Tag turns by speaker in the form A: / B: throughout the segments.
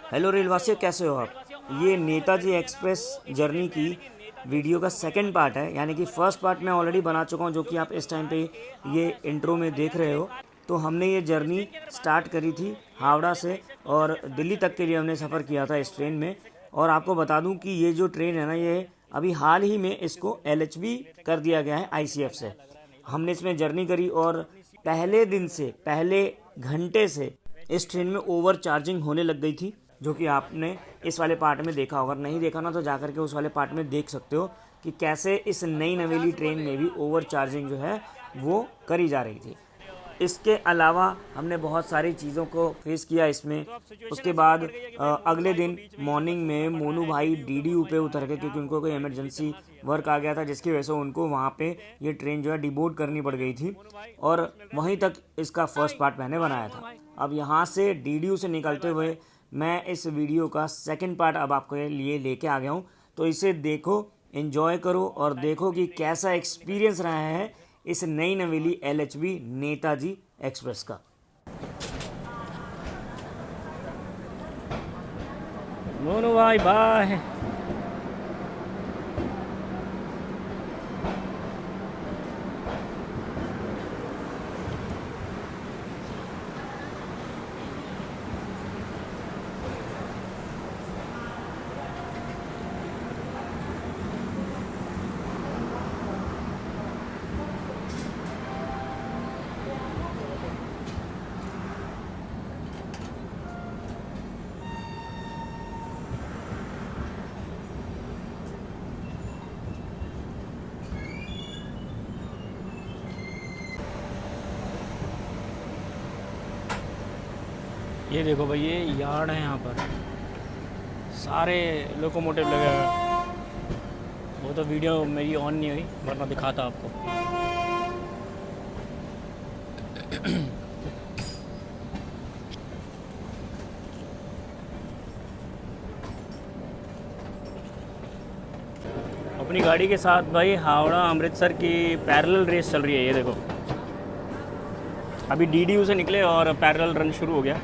A: Hello रेलवासियों, कैसे हो आप। ये नेताजी एक्सप्रेस जर्नी की वीडियो का सेकंड पार्ट है। यानी कि फर्स्ट पार्ट मैं ऑलरेडी बना चुका हूँ, जो कि आप इस टाइम पे ये इंट्रो में देख रहे हो। तो हमने ये जर्नी स्टार्ट करी थी हावड़ा से और दिल्ली तक के लिए हमने सफ़र किया था इस ट्रेन में। और आपको बता दूं कि ये जो ट्रेन है ना, ये अभी हाल ही में इसको LHB कर दिया गया है ICF से। हमने इसमें जर्नी करी और पहले दिन से, पहले घंटे से इस ट्रेन में ओवर चार्जिंग होने लग गई थी, जो कि आपने इस वाले पार्ट में देखा होगा। नहीं देखा ना तो जाकर के उस वाले पार्ट में देख सकते हो कि कैसे इस नई नवेली ट्रेन में भी ओवर चार्जिंग जो है वो करी जा रही थी। इसके अलावा हमने बहुत सारी चीज़ों को फेस किया इसमें। उसके बाद अगले दिन मॉर्निंग में मोनू भाई DDU पे उतर गए, क्योंकि उनको कोई इमरजेंसी वर्क आ गया था, जिसकी वजह से उनको वहाँ पे ये ट्रेन जो है डिबोर्ड करनी पड़ गई थी। और वहीं तक इसका फर्स्ट पार्ट मैंने बनाया था। अब यहाँ से DDU से निकलते हुए मैं इस वीडियो का सेकंड पार्ट अब आपके लिए लेके आ गया हूँ। तो इसे देखो, एंजॉय करो और देखो कि कैसा एक्सपीरियंस रहा है इस नई नवेली LHB नेताजी एक्सप्रेस का।
B: मोनू भाई बाय। ये देखो भाई, ये यार्ड है। यहाँ पर सारे लोकोमोटिव लगे हुए। वो तो वीडियो मेरी ऑन नहीं हुई, वरना दिखाता आपको। अपनी गाड़ी के साथ भाई हावड़ा अमृतसर की पैरेलल रेस चल रही है। ये देखो, अभी DDU से निकले और पैरेलल रन शुरू हो गया।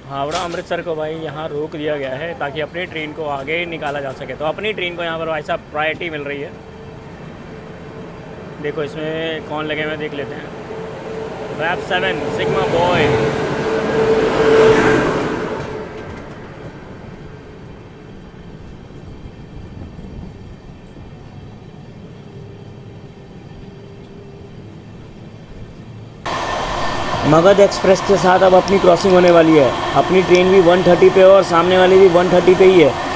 B: हावड़ा अमृतसर को भाई यहाँ रोक दिया गया है ताकि अपनी ट्रेन को आगे निकाला जा सके। तो अपनी ट्रेन को यहाँ पर भाई साहब प्रायोरिटी मिल रही है। देखो इसमें कौन लगे हुए देख लेते हैं। RAP7 sigma boy.
A: Magadh express के साथ अब अपनी क्रॉसिंग होने वाली है। अपनी ट्रेन भी 130 पे और सामने वाली भी 130 पे ही है।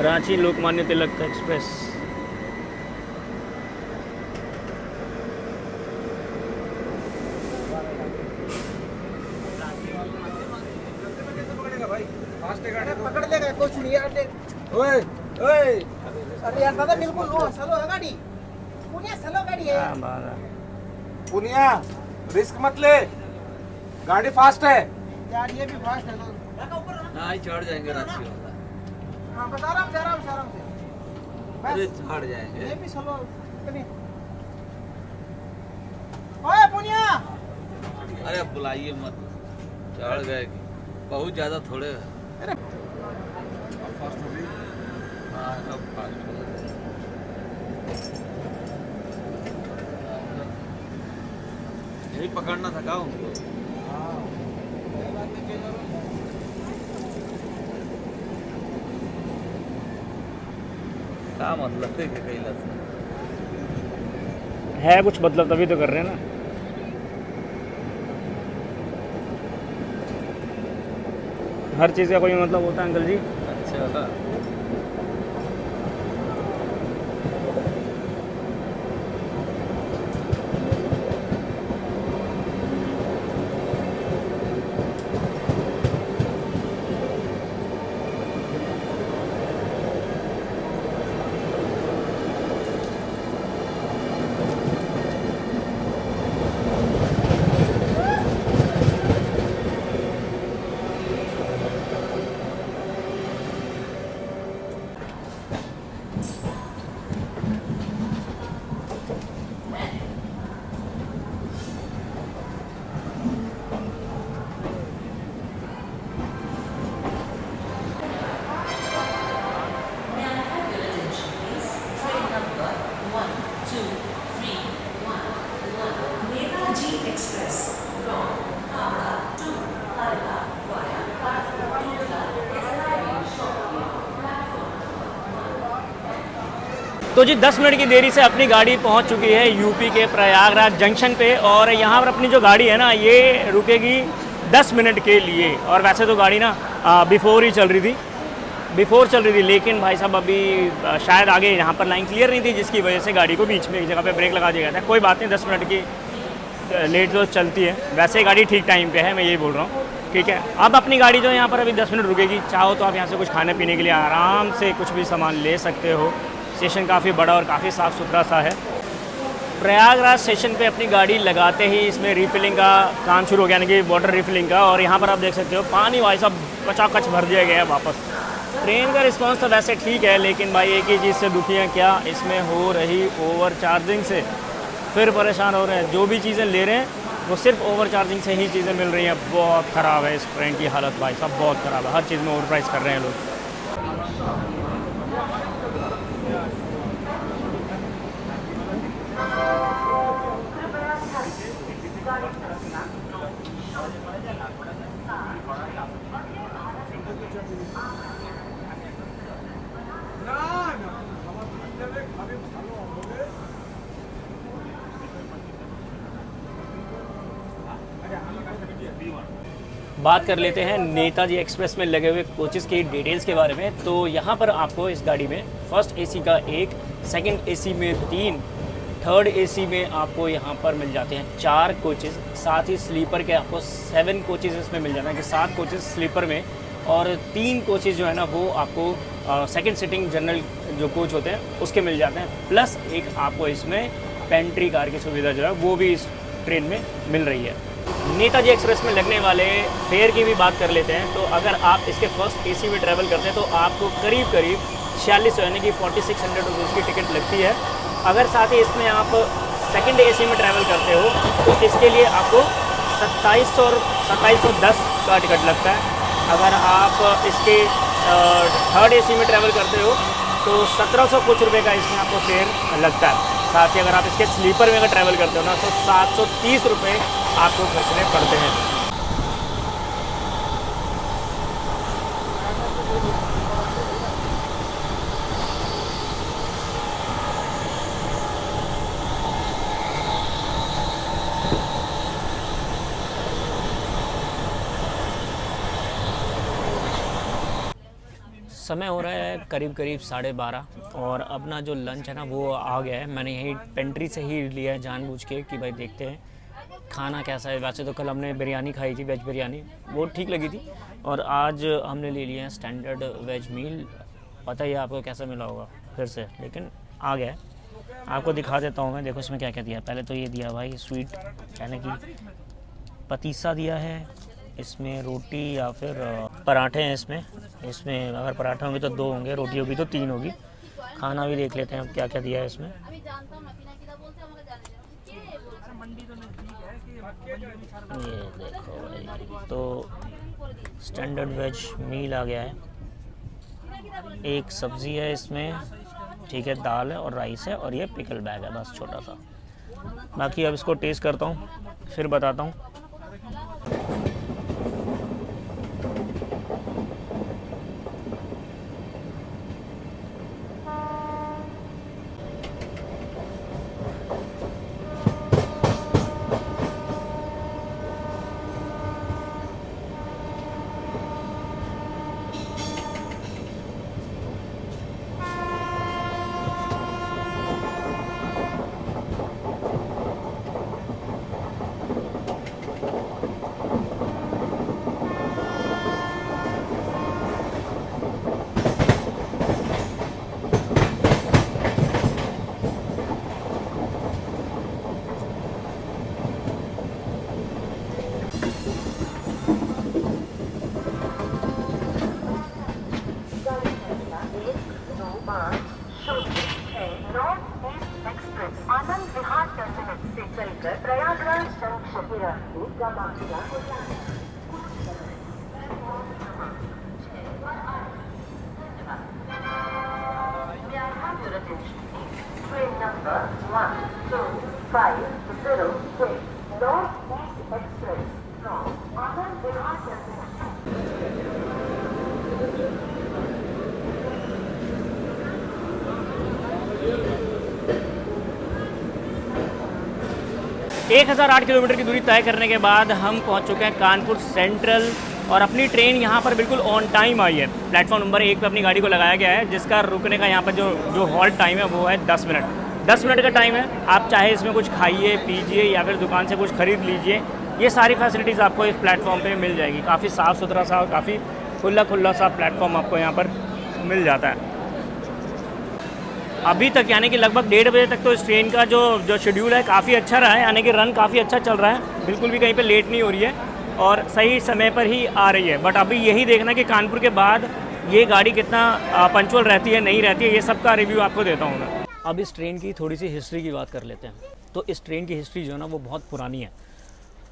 B: रांची लोकमान्य तिलक एक्सप्रेस।
C: पकड़ लेगा कुछ नहीं यार। ओए ओए, अरे यार दादा बिल्कुल लो, स्लो है गाड़ी। पुनिया स्लो गाड़ी है।
B: क्या बात है।
D: पुनिया रिस्क मत ले, गाड़ी फास्ट है।
C: यार ये भी फास्ट है तो
E: ना ही चढ़ जाएंगे रांची वाला।
C: हाँ बस आराम से आराम से आराम से
E: अरे
C: बस।
E: चढ़ जाएंगे।
C: ये भी स्लो इतनी। ओए पुनिया,
E: अरे अब बुलाइए मत, चढ़ गए। बहुत ज्यादा थोड़े है। हाँ अब फास्ट हो गए। यही पकड़ना था का उनको। क्या मतलब है कि कैला से
B: है कुछ मतलब तभी तो कर रहे हैं ना। हर चीज़ का कोई मतलब होता है अंकल जी।
E: अच्छा
B: तो जी 10 मिनट की देरी से अपनी गाड़ी पहुंच चुकी है यूपी के प्रयागराज जंक्शन पे, और यहाँ पर अपनी जो गाड़ी है ना ये रुकेगी 10 मिनट के लिए। और वैसे तो गाड़ी ना बिफोर चल रही थी, लेकिन भाई साहब अभी शायद आगे यहाँ पर लाइन क्लियर नहीं थी, जिसकी वजह से गाड़ी को बीच में एक जगह पे ब्रेक लगा दिया गया था। कोई बात नहीं, 10 मिनट की लेट तो चलती है, वैसे गाड़ी ठीक टाइम पे है, मैं यही बोल रहा हूँ। ठीक है, अब अपनी गाड़ी जो यहाँ पर अभी 10 मिनट रुकेगी। चाहो तो आप यहाँ से कुछ खाने पीने के लिए आराम से कुछ भी सामान ले सकते हो। स्टेशन काफ़ी बड़ा और काफ़ी साफ़ सुथरा सा है। प्रयागराज स्टेशन पे अपनी गाड़ी लगाते ही इसमें रिफिलिंग का काम शुरू हो गया, यानी कि वाटर रिफिलिंग का। और यहाँ पर आप देख सकते हो पानी भाई साहब कचाकच भर दिया गया है वापस। ट्रेन का रिस्पांस तो वैसे ठीक है, लेकिन भाई एक ही चीज़ से दुखी हैं क्या, इसमें हो रही ओवर चार्जिंग से फिर परेशान हो रहे हैं। जो भी चीज़ें ले रहे हैं वो सिर्फ ओवर चार्जिंग से ही चीज़ें मिल रही हैं। बहुत ख़राब है इस ट्रेन की हालत भाई साहब, बहुत ख़राब है। हर चीज़ में ओवर प्राइस कर रहे हैं लोग। बात कर लेते हैं नेताजी एक्सप्रेस में लगे हुए कोचेज़ की डिटेल्स के बारे में। तो यहाँ पर आपको इस गाड़ी में फर्स्ट एसी का 1, सेकंड एसी में 3, थर्ड एसी में आपको यहाँ पर मिल जाते हैं 4 कोचेज़। साथ ही स्लीपर के आपको 7 कोचेज़ इसमें मिल जाते हैं, कि 7 कोचेज़ स्लीपर में, और 3 कोचेज़ जो है ना वो आपको सेकंड सिटिंग जनरल जो कोच होते हैं उसके मिल जाते हैं। प्लस एक आपको इसमें पेंट्री कार की सुविधा जो है वो भी इस ट्रेन में मिल रही है। नेताजी एक्सप्रेस में लगने वाले फेयर की भी बात कर लेते हैं। तो अगर आप इसके फर्स्ट एसी में ट्रैवल करते हैं तो आपको करीब 4600 यानी कि 4600 रुपीज़ की टिकट लगती है। अगर साथ ही इसमें आप सेकंड एसी में ट्रैवल करते हो तो इसके लिए आपको 2700 और 2710 का टिकट लगता है। अगर आप इसके थर्ड एसी में ट्रैवल करते हो तो 1700 कुछ रुपए का इसमें आपको फेयर लगता है। साथ ही अगर आप इसके स्लीपर में अगर ट्रैवल करते हो ना तो 730 रुपये आपको खर्चने पड़ते हैं। समय हो रहा है करीब करीब 12:30 और अपना जो लंच है ना वो आ गया है। मैंने यही पेंट्री से ही लिया है जानबूझ के कि भाई देखते हैं खाना कैसा है। वैसे तो कल हमने बिरयानी खाई थी, वेज बिरयानी, वो ठीक लगी थी। और आज हमने ले लिया है स्टैंडर्ड वेज मील। पता ही है आपको कैसा मिला होगा फिर से, लेकिन आ गया है। आपको दिखा देता हूँ मैं। देखो इसमें क्या क्या दिया। पहले तो ये दिया भाई स्वीट, यानी कि पतीसा दिया है, इसमें रोटी या फिर पराठे हैं। इसमें अगर पराठे होंगे तो 2 होंगे, रोटी होगी तो 3 होगी। खाना भी देख लेते हैं अब क्या क्या दिया है इसमें। ये देखो भाई, तो स्टैंडर्ड वेज मील आ गया है। एक सब्ज़ी है इसमें, ठीक है, दाल है और राइस है और ये पिकल बैग है बस छोटा सा। बाकी अब इसको टेस्ट करता हूँ फिर बताता हूँ।
F: आनंद विहार टर्मिनस से चलकर प्रयागराज जंक्शन के रास्ते का मामला हो जाए। Train number 1250 north east express from Anand Vihar terminus.
B: 1008 kilometre की दूरी तय करने के बाद हम पहुंच चुके हैं कानपुर सेंट्रल और अपनी ट्रेन यहां पर बिल्कुल ऑन टाइम आई है। प्लेटफॉर्म नंबर 1 पे अपनी गाड़ी को लगाया गया है, जिसका रुकने का यहां पर जो हॉल्ट टाइम है वो है 10 मिनट। 10 मिनट का टाइम है। आप चाहे इसमें कुछ खाइए पीजिए या फिर दुकान से कुछ ख़रीद लीजिए। ये सारी फैसिलिटीज़ आपको इस प्लेटफॉर्म पर मिल जाएगी। काफ़ी साफ़ सुथरा सा, काफ़ी खुला सा प्लेटफॉर्म आपको यहाँ पर मिल जाता है। अभी तक यानी कि लगभग 1:30 बजे तक तो इस ट्रेन का जो शेड्यूल है काफ़ी अच्छा रहा है, यानी कि रन काफ़ी अच्छा चल रहा है। बिल्कुल भी कहीं पे लेट नहीं हो रही है और सही समय पर ही आ रही है। बट अभी यही देखना कि कानपुर के बाद ये गाड़ी कितना पंचुअल रहती है नहीं रहती है, ये सब का रिव्यू आपको देता हूँ मैं। अब इस ट्रेन की थोड़ी सी हिस्ट्री की बात कर लेते हैं। तो इस ट्रेन की हिस्ट्री जो है ना वो बहुत पुरानी है।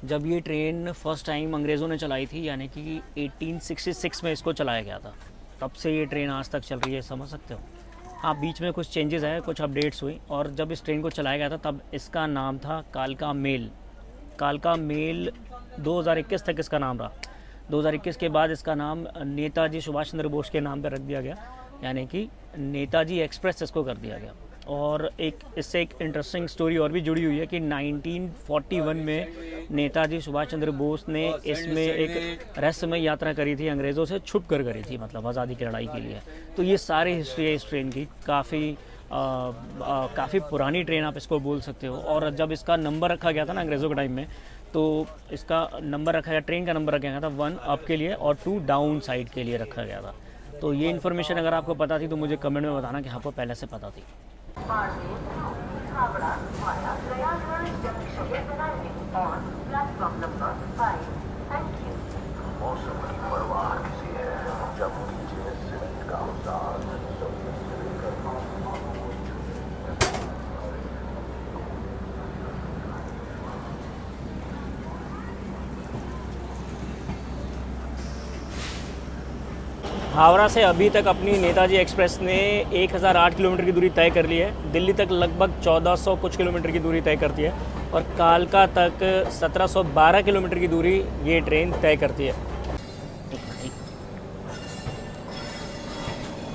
B: जब ये ट्रेन फर्स्ट टाइम अंग्रेज़ों ने चलाई थी, यानी कि 1866 में इसको चलाया गया था, तब से ये ट्रेन आज तक चल रही है, समझ सकते हो। हाँ, बीच में कुछ चेंजेस आए, कुछ अपडेट्स हुई और जब इस ट्रेन को चलाया गया था तब इसका नाम था कालका मेल। कालका मेल 2021 तक इसका नाम रहा। 2021 के बाद इसका नाम नेताजी सुभाष चंद्र बोस के नाम पर रख दिया गया, यानी कि नेताजी एक्सप्रेस इसको कर दिया गया। और इससे एक इंटरेस्टिंग स्टोरी और भी जुड़ी हुई है कि 1941 में नेताजी सुभाष चंद्र बोस ने इसमें एक रहस्यमय यात्रा करी थी, अंग्रेज़ों से छुप कर करी थी, मतलब आज़ादी की लड़ाई के लिए। तो ये सारी हिस्ट्री है इस ट्रेन की। काफ़ी पुरानी ट्रेन आप इसको बोल सकते हो। और जब इसका नंबर रखा गया था ना अंग्रेज़ों के टाइम में, तो इसका नंबर रखा गया, ट्रेन का नंबर रखा गया था 1 अप के लिए और 2 डाउन साइड के लिए रखा गया था। तो ये इन्फॉर्मेशन अगर आपको पता थी तो मुझे कमेंट में बताना कि आपको पहले से पता थी। हावड़ा से अभी तक अपनी नेताजी एक्सप्रेस ने 1008 किलोमीटर की दूरी तय कर ली है। दिल्ली तक लगभग 1400 कुछ किलोमीटर की दूरी तय करती है और कालका तक 1712 किलोमीटर की दूरी ये ट्रेन तय करती है।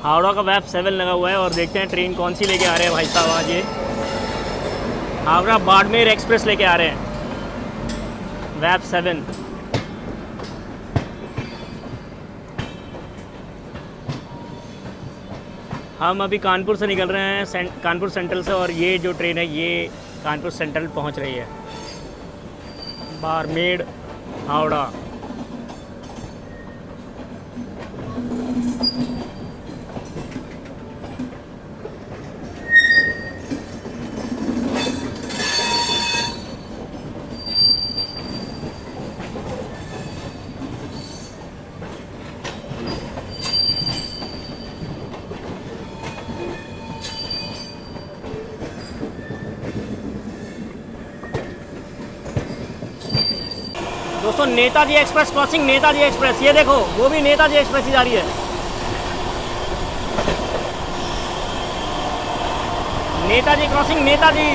B: हावड़ा का वेब 7 लगा हुआ है और देखते हैं ट्रेन कौन सी लेके आ रहे हैं भाई साहब आज ये। हावड़ा बाड़मेर एक्सप्रेस लेके आ रहे हैं वेब 7। हम अभी कानपुर से निकल रहे हैं, कानपुर सेंट्रल से, और ये जो ट्रेन है ये कानपुर सेंट्रल पहुंच रही है। बाड़मेर हावड़ा। दोस्तों Netaji express crossing Netaji express, ये देखो वो भी नेताजी एक्सप्रेस ही जा रही है। नेताजी क्रॉसिंग नेताजी।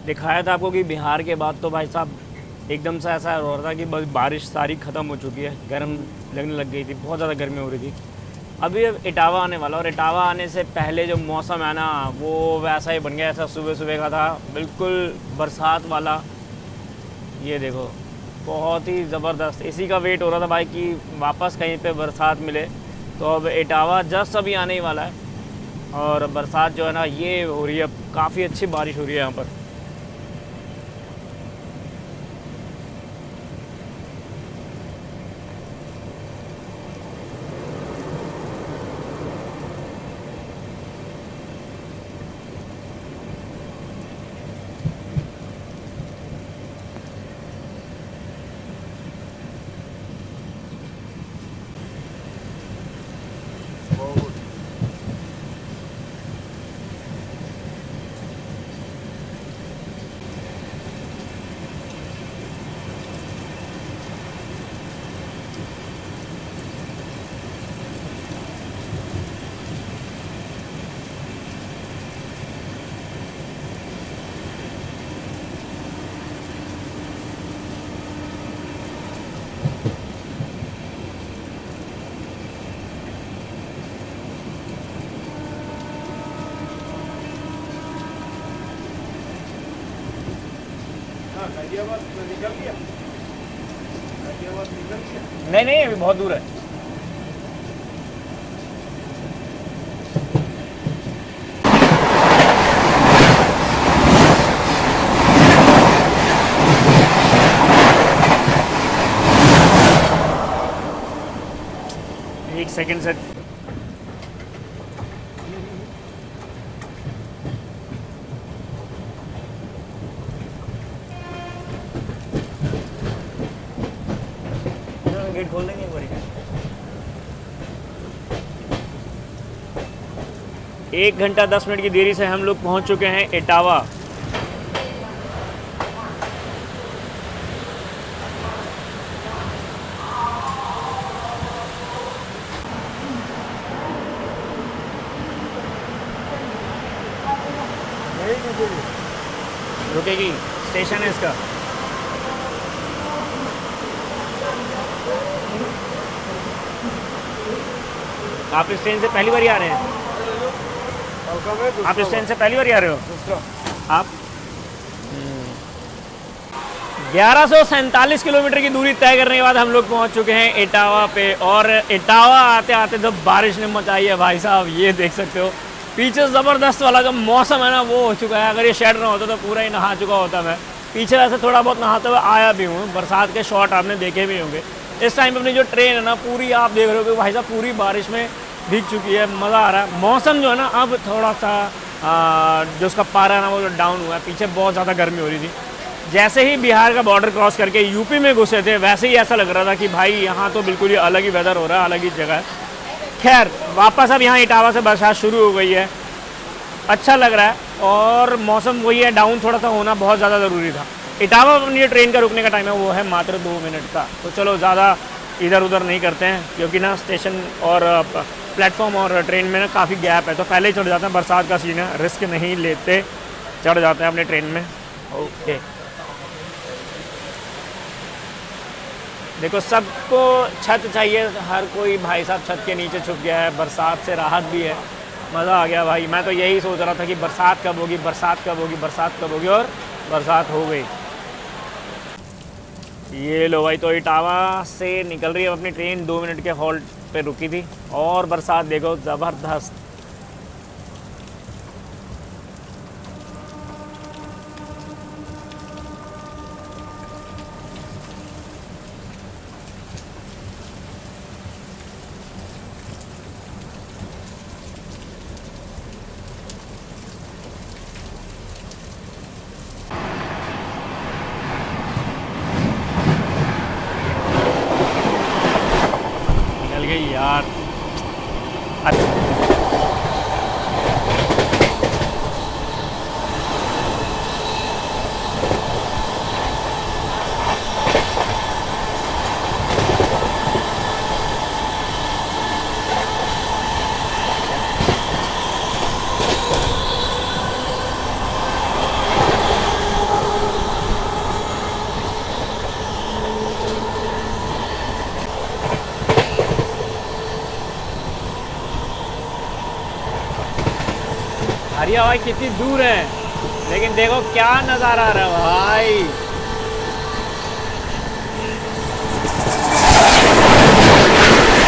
B: दिखाया था आपको कि बिहार के बाद तो भाई साहब एकदम से ऐसा हो रहा था कि बस बारिश सारी ख़त्म हो चुकी है, गर्म लगने लग गई थी, बहुत ज़्यादा गर्मी हो रही थी। अभी इटावा आने वाला, और इटावा आने से पहले जो मौसम है ना वो वैसा ही बन गया, ऐसा सुबह सुबह का था, बिल्कुल बरसात वाला। ये देखो बहुत ही ज़बरदस्त, इसी का वेट हो रहा था भाई कि वापस कहीं पे बरसात मिले। तो अब इटावा जस्ट अभी आने ही वाला है और बरसात जो है ना ये हो रही है, काफ़ी अच्छी बारिश हो रही है यहाँ पर। नहीं अभी बहुत दूर है। एक सेकंड से गेट खोल देंगे एक बारी। 1 घंटा 10 मिनट की देरी से हम लोग पहुंच चुके हैं इटावा। रुकेगी, स्टेशन है इसका। आप इस ट्रेन से पहली बार ही आ रहे हैं? आप इस ट्रेन से पहली बार ही आ रहे हो? आप 1147 किलोमीटर की दूरी तय करने के बाद हम लोग पहुंच चुके हैं इटावा पे। और इटावा आते आते जब बारिश ने मचाई है भाई साहब, ये देख सकते हो पीछे ज़बरदस्त वाला जो मौसम है ना वो हो चुका है। अगर ये शेड ना होता तो पूरा ही नहा चुका होता मैं। पीछे वैसे थोड़ा बहुत नहाते हुए आया भी हूँ, बरसात के शॉट आपने देखे भी होंगे। इस टाइम पे अपनी जो ट्रेन है ना पूरी आप देख रहे हो कि भाई साहब पूरी बारिश में भीग चुकी है, मज़ा आ रहा है। मौसम जो है ना अब थोड़ा सा जो उसका पारा है ना वो जो डाउन हुआ है, पीछे बहुत ज़्यादा गर्मी हो रही थी। जैसे ही बिहार का बॉर्डर क्रॉस करके यूपी में घुसे थे वैसे ही ऐसा लग रहा था कि भाई यहाँ तो बिल्कुल ही अलग ही वेदर हो रहा है, अलग ही जगह है। खैर वापस अब यहाँ इटावा से बरसात शुरू हो गई है, अच्छा लग रहा है और मौसम वही है, डाउन थोड़ा सा होना बहुत ज़्यादा ज़रूरी था। इटावा में ये ट्रेन का रुकने का टाइम है वो है मात्र 2 मिनट का। तो चलो ज़्यादा इधर उधर नहीं करते हैं क्योंकि ना स्टेशन और प्लेटफॉर्म और ट्रेन में ना काफ़ी गैप है, तो पहले ही चढ़ जाते हैं। बरसात का सीन है, रिस्क नहीं लेते, चढ़ जाते हैं अपने ट्रेन में। ओके देखो सबको छत चाहिए, हर कोई भाई साहब छत के नीचे छुप गया है, बरसात से राहत भी है, मज़ा आ गया भाई। मैं तो यही सोच रहा था कि बरसात कब होगी, बरसात कब होगी, बरसात कब होगी, और बरसात हो गई। ये लो भाई, तो इटावा से निकल रही है अपनी ट्रेन, 2 मिनट के हॉल्ट पे रुकी थी और बरसात देखो ज़बरदस्त। यार हरिया भाई कितनी दूर है, लेकिन देखो क्या नज़ारा आ रहा है भाई।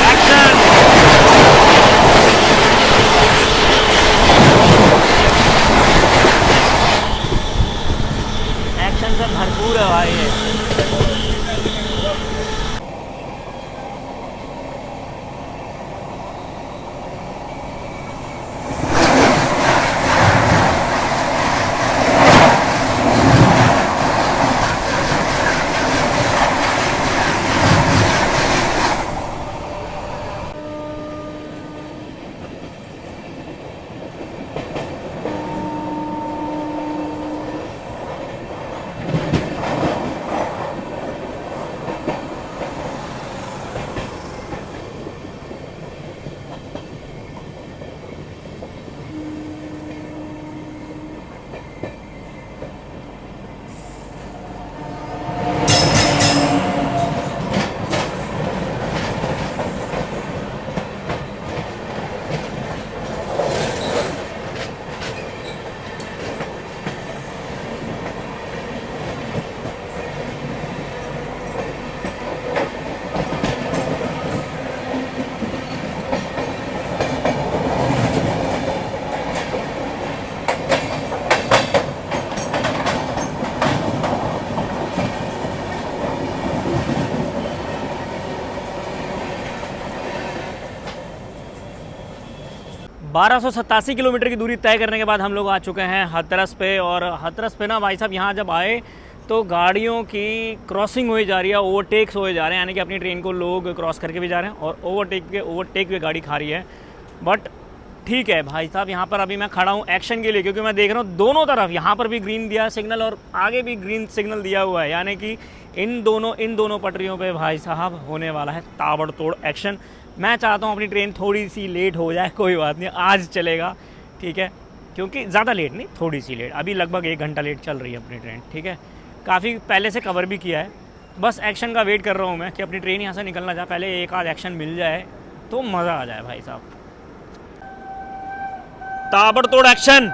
B: एक्शन एक्शन से भरपूर है भाई ये। बारह किलोमीटर की दूरी तय करने के बाद हम लोग आ चुके हैं हाथरस पे। और हाथरस पे ना भाई साहब यहाँ जब आए तो गाड़ियों की क्रॉसिंग हो जा रही है, ओवरटेक्स हो जा रहे हैं, यानी कि अपनी ट्रेन को लोग क्रॉस करके भी जा रहे हैं और ओवरटेक पे गाड़ी खा रही है। बट ठीक है भाई साहब, यहाँ पर अभी मैं खड़ा हूँ एक्शन के लिए, क्योंकि मैं देख रहा हूँ दोनों तरफ, यहाँ पर भी ग्रीन दिया सिग्नल और आगे भी ग्रीन सिग्नल दिया हुआ है, यानी कि इन दोनों पटरियों पे भाई साहब होने वाला है ताबड़तोड़ एक्शन। मैं चाहता हूँ अपनी ट्रेन थोड़ी सी लेट हो जाए, कोई बात नहीं, आज चलेगा, ठीक है, क्योंकि ज़्यादा लेट नहीं, थोड़ी सी लेट, अभी लगभग 1 घंटा लेट चल रही है अपनी ट्रेन, ठीक है। काफ़ी पहले से कवर भी किया है, बस एक्शन का वेट कर रहा हूँ मैं कि अपनी ट्रेन यहाँ से निकलना जाए, पहले एक आध एक्शन मिल जाए तो मज़ा आ जाए भाई साहब। ताबड़तोड़ एक्शन।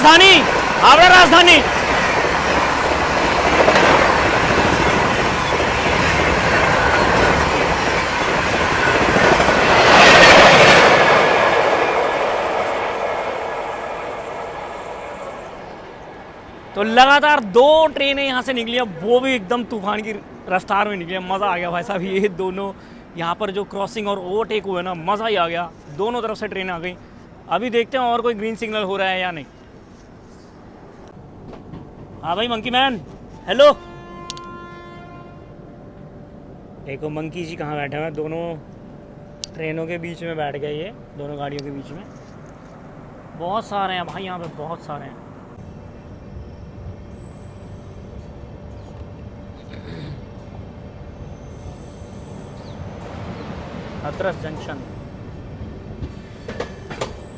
B: राजधानी, हावड़ा राजधानी। तो लगातार 2 ट्रेनें यहाँ से निकली हैं, वो भी एकदम तूफान की रफ्तार में निकली हैं। मज़ा आ गया भाई साहब, ये दोनों यहाँ पर जो क्रॉसिंग और ओवरटेक हुए ना, मज़ा ही आ गया। दोनों तरफ से ट्रेनें आ गई। अभी देखते हैं और कोई ग्रीन सिग्नल हो रहा है या नहीं। हाँ भाई मंकी मैन, हेलो। देखो मंकी जी कहाँ बैठे हैं, दोनों ट्रेनों के बीच में बैठ गए, ये दोनों गाड़ियों के बीच में। बहुत सारे हैं भाई यहाँ पे, बहुत सारे हैं। हाथरस जंक्शन,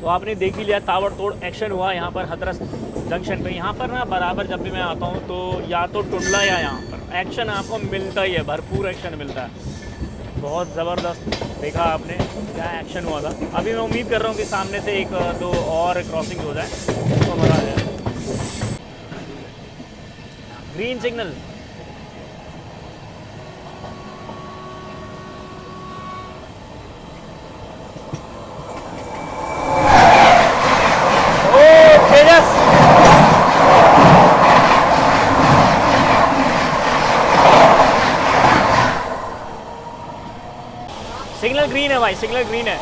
B: तो आपने देख ही लिया, ताबड़तोड़ एक्शन हुआ यहाँ पर हाथरस जंक्शन पे। यहाँ पर ना बराबर जब भी मैं आता हूँ तो या तो टुंडला या यहाँ पर एक्शन आपको मिलता ही है, भरपूर एक्शन मिलता है। बहुत ज़बरदस्त देखा आपने क्या एक्शन हुआ था। अभी मैं उम्मीद कर रहा हूँ कि सामने से 1-2 और क्रॉसिंग हो जाए तो मज़ा आ जाए। ग्रीन सिग्नल, सिग्नल ग्रीन है भाई, सिग्नल ग्रीन है।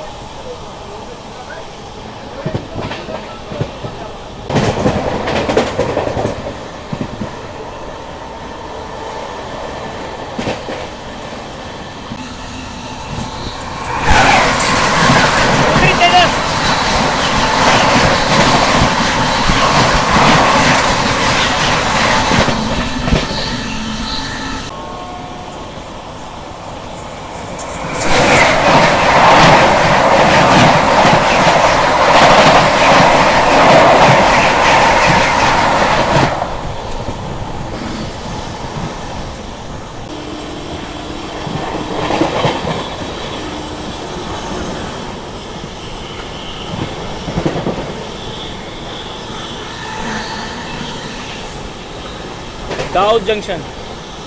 B: दाऊद जंक्शन,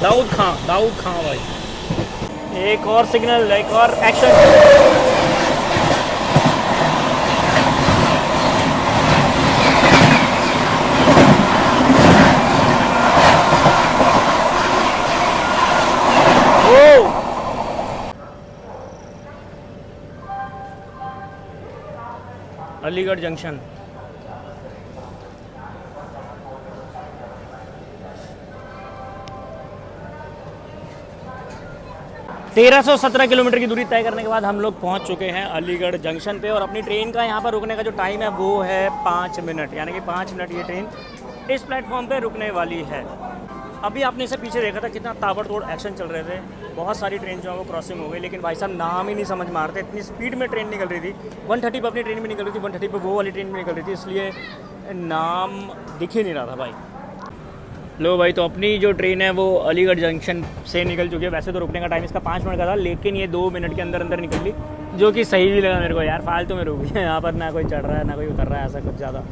B: दाऊद खां भाई। एक और सिग्नल, एक और एक्शन। अलीगढ़ जंक्शन, तेरह 17 किलोमीटर की दूरी तय करने के बाद हम लोग पहुंच चुके हैं अलीगढ़ जंक्शन पे। और अपनी ट्रेन का यहाँ पर रुकने का जो टाइम है वो है 5 मिनट, यानी कि 5 मिनट ये ट्रेन इस प्लेटफॉर्म पे रुकने वाली है। अभी आपने इसे पीछे देखा था कितना ताबड़तोड़ एक्शन चल रहे थे, बहुत सारी ट्रेन जो है वो क्रॉसिंग हो गई, लेकिन भाई साहब नाम ही नहीं समझ में आ रहे थे। इतनी स्पीड में ट्रेन निकल रही थी, 130 पर अपनी ट्रेन भी निकल रही थी, 130 पर वो वाली ट्रेन भी निकल रही थी, इसलिए नाम दिख ही नहीं रहा था भाई। लो भाई, तो अपनी जो ट्रेन है वो अलीगढ़ जंक्शन से निकल चुकी है। वैसे तो रुकने का टाइम इसका 5 मिनट का था, लेकिन ये 2 मिनट के अंदर निकल ली, जो कि सही भी लगा मेरे को यार। फालतू में रुक गई है यहाँ पर, ना कोई चढ़ रहा है ना कोई उतर रहा है, ऐसा कुछ ज़्यादा।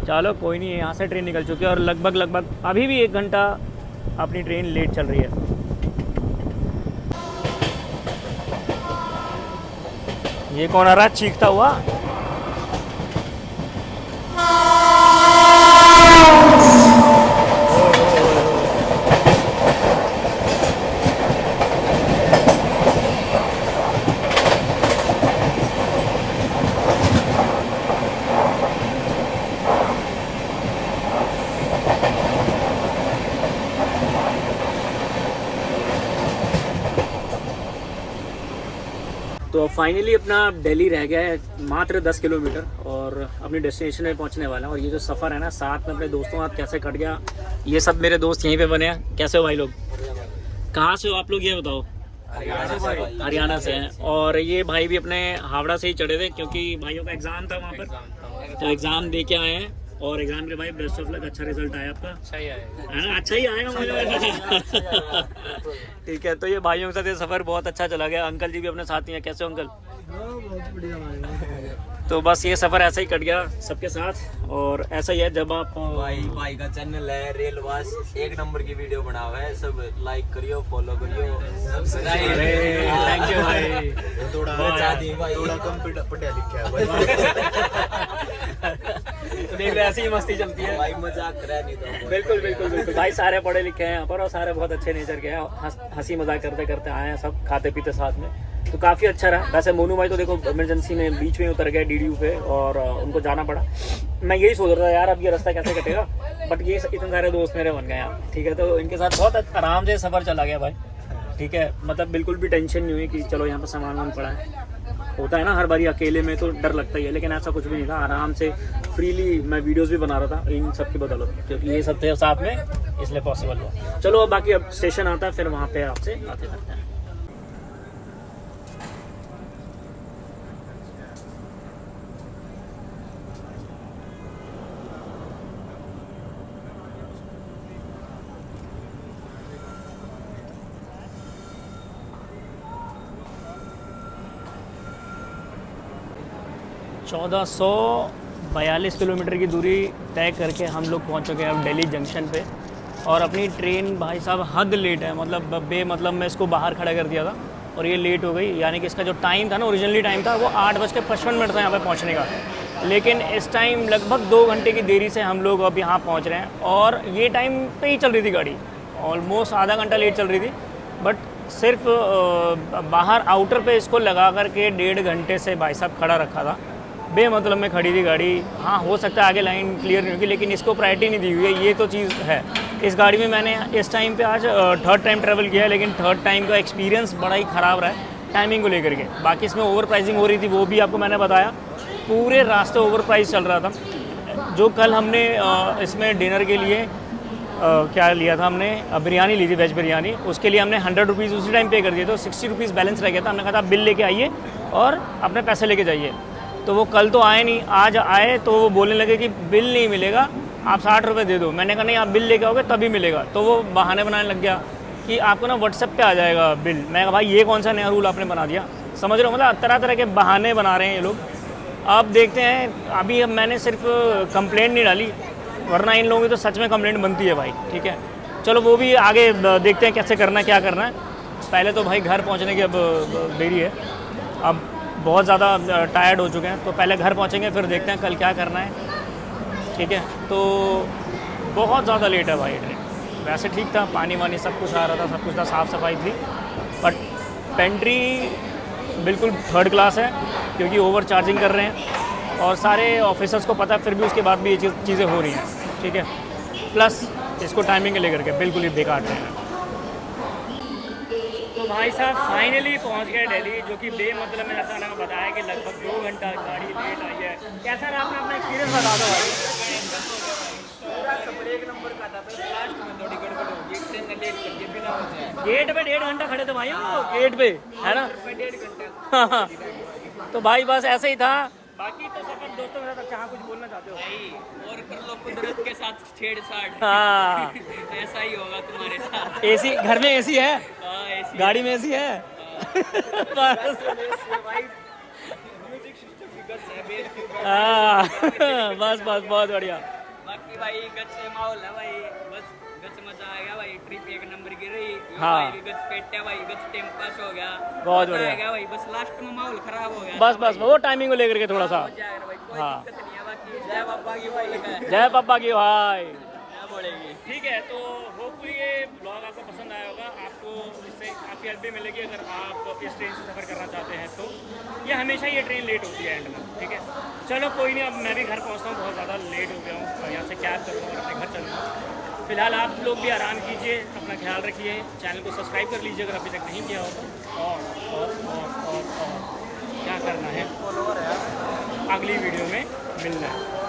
B: चलो कोई नहीं, यहाँ से ट्रेन निकल चुकी है और लगभग अभी भी 1 घंटा अपनी ट्रेन लेट चल रही है। ये कौन आ रहा है चीखता हुआ? तो फाइनली अपना दिल्ली रह गया है मात्र 10 किलोमीटर और अपनी डेस्टिनेशन में पहुंचने वाला है। और ये जो सफ़र है ना, साथ में अपने दोस्तों के साथ कैसे कट गया। ये सब मेरे दोस्त यहीं पे बने हैं। कैसे हो भाई लोग? कहाँ से हो आप लोग ये बताओ? हरियाणा से हैं। और ये भाई भी अपने हावड़ा से ही चढ़े थे क्योंकि भाइयों का एग्ज़ाम था वहाँ पर, तो एग्ज़ाम दे के आए हैं और एग्जाम के भाई बेस्ट ऑफ लक, अच्छा रिजल्ट आया आपका।
E: अच्छा ही आएगा।
B: है ना, अच्छा ही आएगा मुझे। ठीक है, तो ये भाइयों के साथ ये सफ़र बहुत अच्छा चला गया। अंकल जी भी अपने साथ ही हैं। कैसे हो अंकल? तो बस ये सफ़र ऐसा ही कट गया सबके साथ। और ऐसा ही है जब आप
G: भाई का चैनल है रेलवास, 1 नंबर की वीडियो बना हुआ है, सब लाइक करियो, फॉलो करियो, सब्सक्राइब।
B: थैंक यू भाई।
G: थोड़ा कम पढ़ा लिखा है भाई।
B: तो देख रहे ऐसी ही मस्ती चलती है
G: भाई, मजाक कर रहा है नहीं तो।
B: बिल्कुल बिल्कुल बिल्कुल भाई, सारे पढ़े लिखे हैं यहाँ पर और सारे बहुत अच्छे नेचर के हैं। हंसी मजाक करते करते आए हैं सब, खाते पीते साथ में, तो काफ़ी अच्छा रहा। वैसे मोनू भाई तो देखो इमरजेंसी में बीच में उतर गए DDU पे और उनको जाना पड़ा। मैं यही सोच रहा था यार अब ये रास्ता कैसे कटेगा, बट ये इतने सारे दोस्त मेरे बन गए यार। ठीक है, तो इनके साथ बहुत आराम से सफ़र चला गया भाई। ठीक है, मतलब बिल्कुल भी टेंशन नहीं हुई कि चलो यहाँ पर सामान वामान पड़ा है। होता है ना हर बारी अकेले में तो डर लगता ही है, लेकिन ऐसा कुछ भी नहीं था। आराम से फ्रीली मैं वीडियोस भी बना रहा था इन सब की बदौलत, क्योंकि ये सब थे साथ में, इसलिए पॉसिबल हुआ। चलो अब बाकी अब स्टेशन आता है, फिर वहाँ पे आपसे बातें करते हैं। चौदह 142 किलोमीटर की दूरी तय करके हम लोग पहुँच चुके हैं अब दिल्ली जंक्शन पे। और अपनी ट्रेन भाई साहब हद लेट है, मतलब मैं इसको बाहर खड़ा कर दिया था और ये लेट हो गई। यानी कि इसका जो टाइम था ना, ओरिजिनली टाइम था वो 8:55 था यहाँ पे पहुँचने का, लेकिन इस टाइम लगभग 2 घंटे की देरी से हम लोग अब यहाँ पहुँच रहे हैं। और ये टाइम पे ही चल रही थी गाड़ी, ऑलमोस्ट आधा घंटा लेट चल रही थी, बट सिर्फ बाहर आउटर पे इसको लगा करके 1.5 घंटे से भाई साहब खड़ा रखा था। बेमतलब में खड़ी थी गाड़ी। हाँ, हो सकता है आगे लाइन क्लियर नहीं होगी, लेकिन इसको प्रायोरिटी नहीं दी हुई है, ये तो चीज़ है। इस गाड़ी में मैंने इस टाइम पे आज 3rd टाइम ट्रैवल किया है, लेकिन 3rd टाइम का एक्सपीरियंस बड़ा ही ख़राब रहा है टाइमिंग को लेकर के। बाकी इसमें ओवर प्राइसिंग हो रही थी, वो भी आपको मैंने बताया। पूरे रास्ते ओवर प्राइस चल रहा था। जो कल हमने इसमें डिनर के लिए क्या लिया था, हमने बिरयानी ली थी, वेज बिरयानी, उसके लिए हमने 100 रुपीज़ उसी टाइम पे कर दिए, तो 60 रुपीज़ बैलेंस रह गया था। हमने कहा था बिल लेके आइए और अपने पैसे लेके जाइए। तो वो कल तो आए नहीं, आज आए तो वो बोलने लगे कि बिल नहीं मिलेगा, आप 60 रुपये दे दो। मैंने कहा नहीं, आप बिल लेके आओगे तभी मिलेगा। तो वो बहाने बनाने लग गया कि आपको ना व्हाट्सएप पे आ जाएगा बिल। मैं कहा भाई ये कौन सा नया रूल आपने बना दिया, समझ रहे हो? मतलब तरह तरह के बहाने बना रहे हैं ये लोग। अब देखते हैं, अभी अब मैंने सिर्फ कंप्लेंट नहीं डाली, वरना इन लोगों की तो सच में कंप्लेंट बनती है भाई। ठीक है, चलो वो भी आगे देखते हैं कैसे करना है, क्या करना है। पहले तो भाई घर पहुँचने की अब देरी है, अब बहुत ज़्यादा टायर्ड हो चुके हैं, तो पहले घर पहुँचेंगे, फिर देखते हैं कल क्या करना है। ठीक है, तो बहुत ज़्यादा लेट है भाई ट्रेन। वैसे ठीक था, पानी वानी सब कुछ आ रहा था, सब कुछ था, साफ़ सफाई थी, बट पेंट्री बिल्कुल 3rd क्लास है, क्योंकि ओवर चार्जिंग कर रहे हैं और सारे ऑफिसर्स को पता है, फिर भी उसके बाद भी ये चीज़ें हो रही हैं। ठीक है, प्लस इसको टाइमिंग लेकर के बिल्कुल ही बेकार ट्रेन है। तो भाई साहब फाइनली पहुंच गए दिल्ली, जो कि बेमतलब में जैसा मैंने बताया कि लगभग 2 घंटा गाड़ी लेट आई है। कैसा रहा आपने अपना एक्सपीरियंस बता दो भाई।
C: पूरा सफर 1 नंबर का था, बस लास्ट में थोड़ी गड़बड़ हो गई, ट्रेन ने लेट कर दिया बिना वजह।
B: गेट पे 1.5 घंटा खड़े थे भाई हम लोग, गेट पे, है ना?
C: 1.5 घंटा।
B: तो भाई बस ऐसे ही था। बाकी तो सफर दोस्तों के साथ कहाँ कुछ बोलना चाहते हो
E: भाई और कर लो कुदरत के साथ छेड़छाड़।
B: हाँ,
E: ऐसा ही होगा तुम्हारे साथ।
B: AC घर में AC है,
E: हाँ, ऐसी
B: गाड़ी में AC है। बस
C: म्यूजिक सिस्टम की गच है, बेस की गच।
B: हाँ, बस बस बहुत बढ़िया।
E: बाकी भाई गच से माहौल है भाई, बस गच मजा आएगा भाई। ट्रिप 1 नंबर की रही।
B: हाँ।
E: भाई भी गच पेट है भाई, गच टाइम पास हो गया,
B: बहुत
E: मजा
B: बढ़िया।
E: आएगा भाई। बस लास्ट में माहौल खराब हो गया
B: बस वो टाइमिंग को लेकर के थोड़ा सा।
E: हो जाएगा भाई, कोई
B: हाँ।
E: दिक्कत नहीं है। बाकी जय बाबा की भाई लगा है,
B: जय पापा की भाई।
E: क्या बोलेगी।
B: ठीक है, तो होपफुली ये ब्लॉग आपको पसंद आया होगा। आपको इससे काफ़ी हेल्प भी मिलेगी अगर आप इस ट्रेन से सफ़र करना चाहते हैं तो। ये हमेशा ये ट्रेन लेट होती है एंड में। ठीक है, चलो कोई नहीं, अब मैं भी घर पहुंचता हूँ, बहुत ज़्यादा लेट हो गया हूँ। यहाँ से कैब करूँगा और अपने घर चलूँगा। फिलहाल आप लोग भी आराम कीजिए, अपना ख्याल रखिए, चैनल को सब्सक्राइब कर लीजिए अगर अभी तक नहीं किया हो तो। और क्या करना है, अगली वीडियो में मिलना है।